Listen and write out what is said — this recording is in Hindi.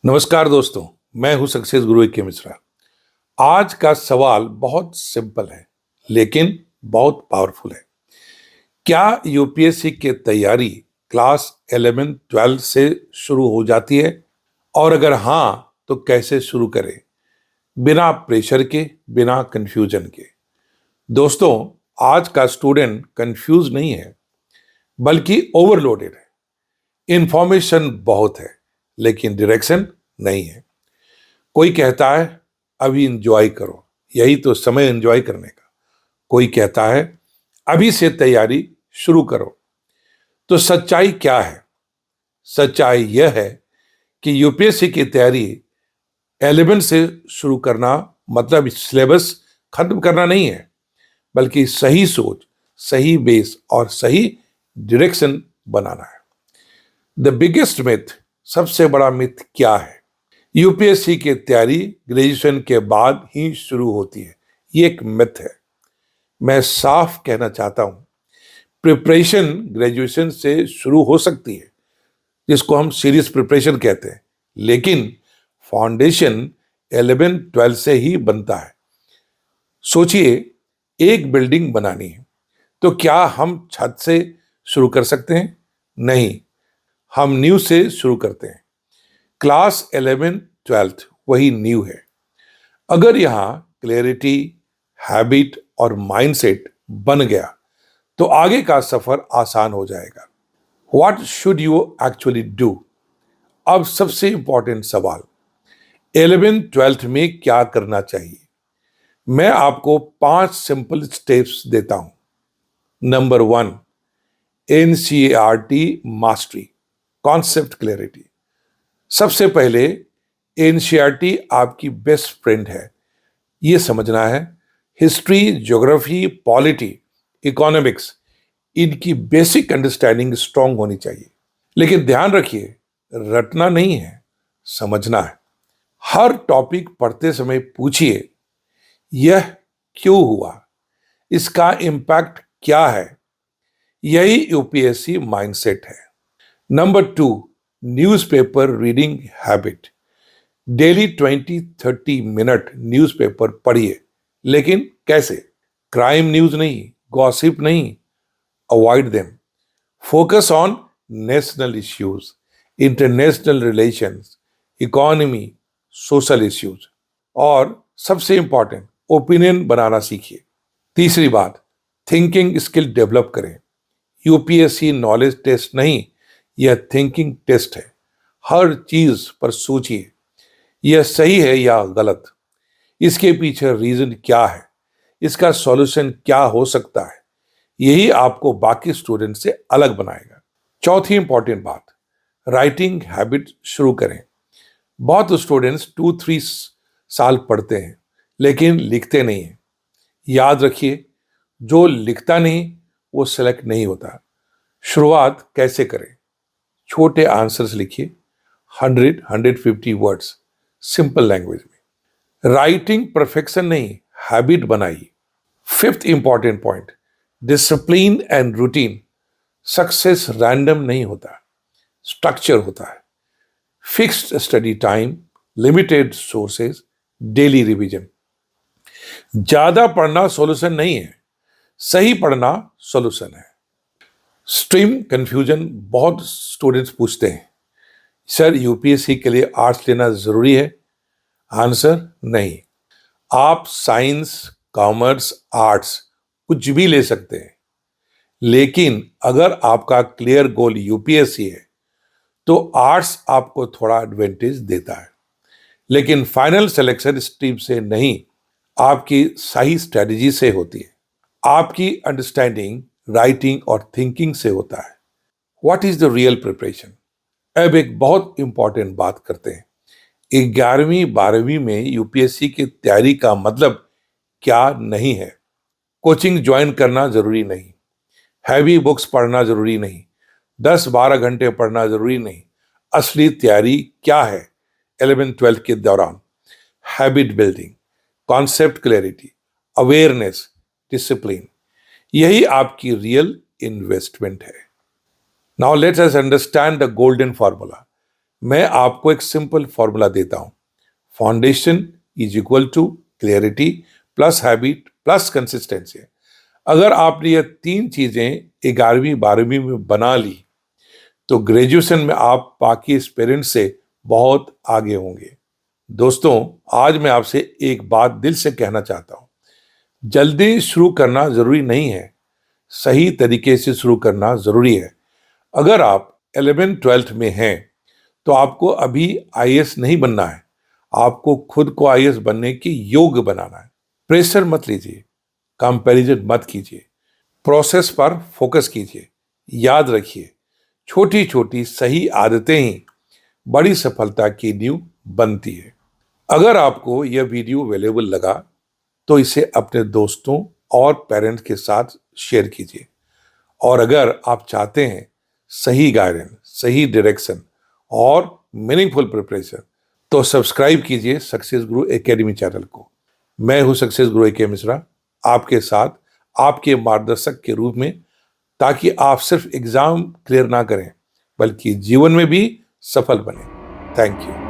नमस्कार दोस्तों, मैं हूं सक्सेस गुरु के मिश्रा। आज का सवाल बहुत सिंपल है लेकिन बहुत पावरफुल है। क्या यूपीएससी की तैयारी क्लास 11 12 से शुरू हो जाती है? और अगर हां तो कैसे शुरू करें बिना प्रेशर के, बिना कंफ्यूजन के? दोस्तों, आज का स्टूडेंट कंफ्यूज नहीं है बल्कि ओवरलोडेड है। इंफॉर्मेशन बहुत है लेकिन डायरेक्शन नहीं है। कोई कहता है अभी एंजॉय करो, यही तो समय एंजॉय करने का। कोई कहता है अभी से तैयारी शुरू करो। तो सच्चाई क्या है? सच्चाई यह है कि यूपीएससी की तैयारी 11 से शुरू करना मतलब सिलेबस खत्म करना नहीं है, बल्कि सही सोच, सही बेस और सही डायरेक्शन बनाना है। द बिगेस्ट मिथ, सबसे बड़ा मिथ क्या है? यूपीएससी की तैयारी ग्रेजुएशन के बाद ही शुरू होती है। ये एक मिथ है। मैं साफ कहना चाहता हूं, प्रिपरेशन ग्रेजुएशन से शुरू हो सकती है, जिसको हम सीरियस प्रिपरेशन कहते हैं, लेकिन फाउंडेशन 11 12 से ही बनता है। सोचिए, एक बिल्डिंग बनानी है तो क्या हम छत से शुरू कर सकते हैं? नहीं, हम नींव से शुरू करते हैं। क्लास 11 12 वही नींव है। अगर यहां क्लैरिटी, हैबिट और माइंडसेट बन गया तो आगे का सफर आसान हो जाएगा। What should you actually do? अब सबसे इंपॉर्टेंट सवाल, 11 12 में क्या करना चाहिए? मैं आपको 5 सिंपल स्टेप्स देता हूं। Number 1, NCERT mastery, concept clarity. सबसे पहले एनसीईआरटी आपकी बेस्ट फ्रेंड है। ये समझना है, हिस्ट्री, ज्योग्राफी, पॉलिटी, इकोनॉमिक्स, इनकी बेसिक अंडरस्टैंडिंग स्ट्रांग होनी चाहिए। लेकिन ध्यान रखिए, रटना नहीं है, समझना है। हर टॉपिक पढ़ते समय पूछिए, यह क्यों हुआ, इसका इम्पैक्ट क्या है? यही यूपीएससी माइंडसेट है। Number 2, newspaper reading habit. Daily 20-30 minute newspaper पढ़िए। लेकिन कैसे? क्राइम न्यूज नहीं, गॉसिप नहीं, avoid them. Focus on national issues, international relations, economy, social issues. और सबसे इंपॉर्टेंट, ओपिनियन बनाना सीखिए। तीसरी बात, थिंकिंग स्किल डेवलप करें। यूपीएससी नॉलेज टेस्ट नहीं, यह थिंकिंग टेस्ट है। हर चीज पर सोचिए, यह सही है या गलत, इसके पीछे रीजन क्या है, इसका सॉल्यूशन क्या हो सकता है। यही आपको बाकी स्टूडेंट से अलग बनाएगा। चौथी इंपॉर्टेंट बात, राइटिंग हैबिट शुरू करें। बहुत स्टूडेंट्स 2-3 साल पढ़ते हैं लेकिन लिखते नहीं हैं। याद रखिए, जो लिखता नहीं वो सेलेक्ट नहीं होता। शुरुआत कैसे करें? छोटे आंसर्स लिखिए, 100-150 वर्ड्स, सिंपल लैंग्वेज में। राइटिंग परफेक्शन नहीं, हैबिट बनाइए। Fifth important point, discipline and routine. Success random नहीं होता, स्ट्रक्चर होता है। Fixed study time, limited sources, daily revision. ज्यादा पढ़ना सॉल्यूशन नहीं है, सही पढ़ना सॉल्यूशन है। स्ट्रीम कंफ्यूजन, बहुत स्टूडेंट्स पूछते हैं, सर यूपीएससी के लिए आर्ट्स लेना जरूरी है? आंसर, नहीं। आप साइंस, कॉमर्स, आर्ट्स कुछ भी ले सकते हैं, लेकिन अगर आपका क्लियर गोल यूपीएससी है तो आर्ट्स आपको थोड़ा एडवांटेज देता है। लेकिन फाइनल सिलेक्शन स्ट्रीम से नहीं, आपकी सही स्ट्रेटजी से होती है। आपकी अंडरस्टैंडिंग, राइटिंग और थिंकिंग से होता है। What is the real preparation? अब एक बहुत इंपॉर्टेंट बात करते हैं। 11वीं 12वीं में यूपीएससी की तैयारी का मतलब क्या नहीं है। कोचिंग ज्वाइन करना जरूरी नहीं, हैवी बुक्स पढ़ना जरूरी नहीं, 10-12 घंटे पढ़ना जरूरी नहीं। असली तैयारी क्या है 11 12 के दौरान? Habit building, concept clarity, awareness, discipline. यही आपकी रियल इन्वेस्टमेंट है। Now let's us understand the golden formula. मैं आपको एक सिंपल फॉर्मूला देता हूं। Foundation is equal to clarity plus habit plus consistency. अगर आपने ये तीन चीजें 11वीं 12वीं में बना ली तो ग्रेजुएशन में आप बाकी एस्पिरेंट से बहुत आगे होंगे। दोस्तों, आज मैं आपसे एक बात दिल से कहना चाहता हूं। जल्दी शुरू करना जरूरी नहीं है, सही तरीके से शुरू करना जरूरी है। अगर आप 11th-12th में हैं तो आपको अभी आईएएस नहीं बनना है, आपको खुद को आईएएस बनने के योग्य बनाना है। प्रेशर मत लीजिए, कंपैरिजन मत कीजिए, प्रोसेस पर फोकस कीजिए। याद रखिए, छोटी छोटी सही आदतें ही बड़ी सफलता की नींव बनती है। अगर आपको यह वीडियो वैल्यूएबल लगा तो इसे अपने दोस्तों और पेरेंट्स के साथ शेयर कीजिए। और अगर आप चाहते हैं सही गाइडेंस, सही डायरेक्शन और मीनिंगफुल प्रिपरेशन तो सब्सक्राइब कीजिए सक्सेस गुरु एकेडमी चैनल को। मैं हूं सक्सेस गुरु ए के मिश्रा, आपके साथ आपके मार्गदर्शक के रूप में, ताकि आप सिर्फ एग्जाम क्लियर ना करें बल्कि जीवन में भी सफल बने। Thank you.